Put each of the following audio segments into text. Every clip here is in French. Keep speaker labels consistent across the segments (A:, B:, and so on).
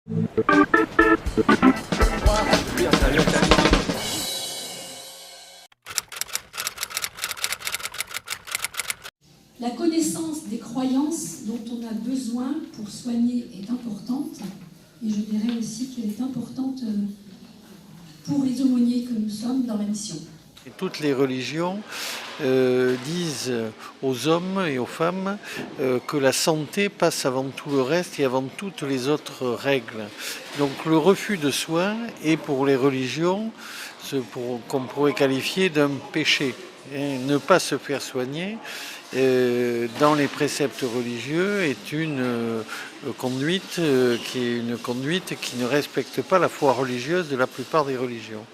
A: La connaissance des croyances dont on a besoin pour soigner est importante, et je dirais aussi qu'elle est importante pour les aumôniers que nous sommes dans la mission.
B: Et toutes les religions disent aux hommes et aux femmes que la santé passe avant tout le reste et avant toutes les autres règles. Donc le refus de soins est pour les religions ce qu'on pourrait qualifier d'un péché. Et ne pas se faire soigner dans les préceptes religieux est une conduite qui ne respecte pas la foi religieuse de la plupart des religions.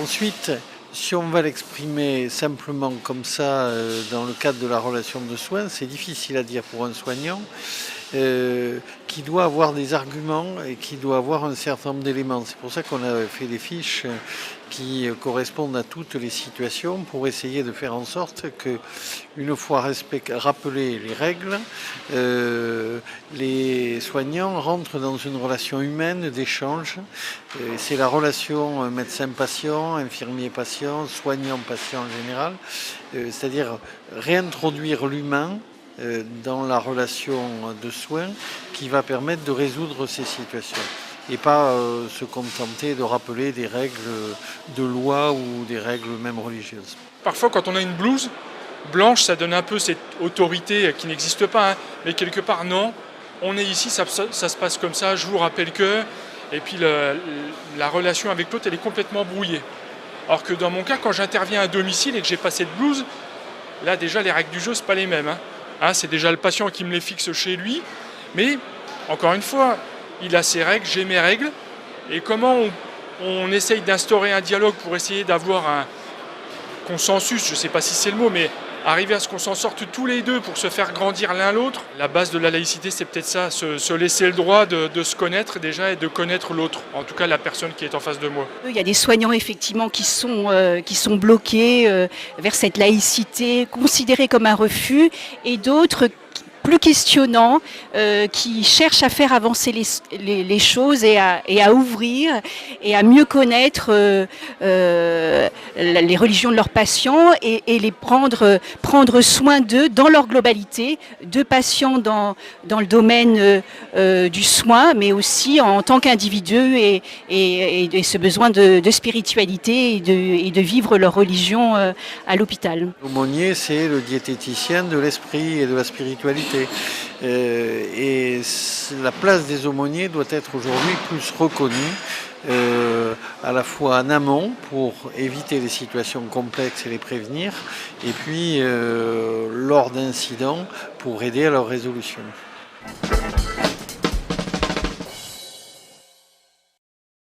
B: Ensuite, si on va l'exprimer simplement comme ça dans le cadre de la relation de soins, c'est difficile à dire pour un soignant qui doit avoir des arguments et qui doit avoir un certain nombre d'éléments. C'est pour ça qu'on a fait des fiches qui correspondent à toutes les situations pour essayer de faire en sorte que, une fois rappelées les règles, les soignants rentrent dans une relation humaine d'échange. C'est la relation médecin-patient, infirmier-patient, soignant-patient en général, c'est-à-dire réintroduire l'humain dans la relation de soins qui va permettre de résoudre ces situations et pas se contenter de rappeler des règles de loi ou des règles même religieuses.
C: Parfois quand on a une blouse blanche, ça donne un peu cette autorité qui n'existe pas, hein, mais quelque part non, on est ici, ça se passe comme ça, je vous rappelle que, et puis la relation avec l'autre elle est complètement brouillée. Alors que dans mon cas, quand j'interviens à domicile et que j'ai pas cette blouse, là déjà les règles du jeu c'est pas les mêmes. C'est déjà le patient qui me les fixe chez lui, mais encore une fois, il a ses règles, j'ai mes règles, et comment on essaye d'instaurer un dialogue pour essayer d'avoir un consensus, je ne sais pas si c'est le mot, mais arriver à ce qu'on s'en sorte tous les deux pour se faire grandir l'un l'autre. La base de la laïcité, c'est peut-être ça, se laisser le droit de se connaître déjà et de connaître l'autre, en tout cas la personne qui est en face de moi.
D: Il y a des soignants effectivement qui sont bloqués vers cette laïcité, considérée comme un refus, et d'autres plus questionnants, qui cherchent à faire avancer les choses et à ouvrir et à mieux connaître les religions de leurs patients et les prendre soin d'eux dans leur globalité, de patients dans le domaine du soin, mais aussi en tant qu'individu et ce besoin de spiritualité et de vivre leur religion à l'hôpital.
B: L'aumônier, c'est le diététicien de l'esprit et de la spiritualité. Et la place des aumôniers doit être aujourd'hui plus reconnue, à la fois en amont pour éviter les situations complexes et les prévenir, et puis lors d'incidents pour aider à leur résolution.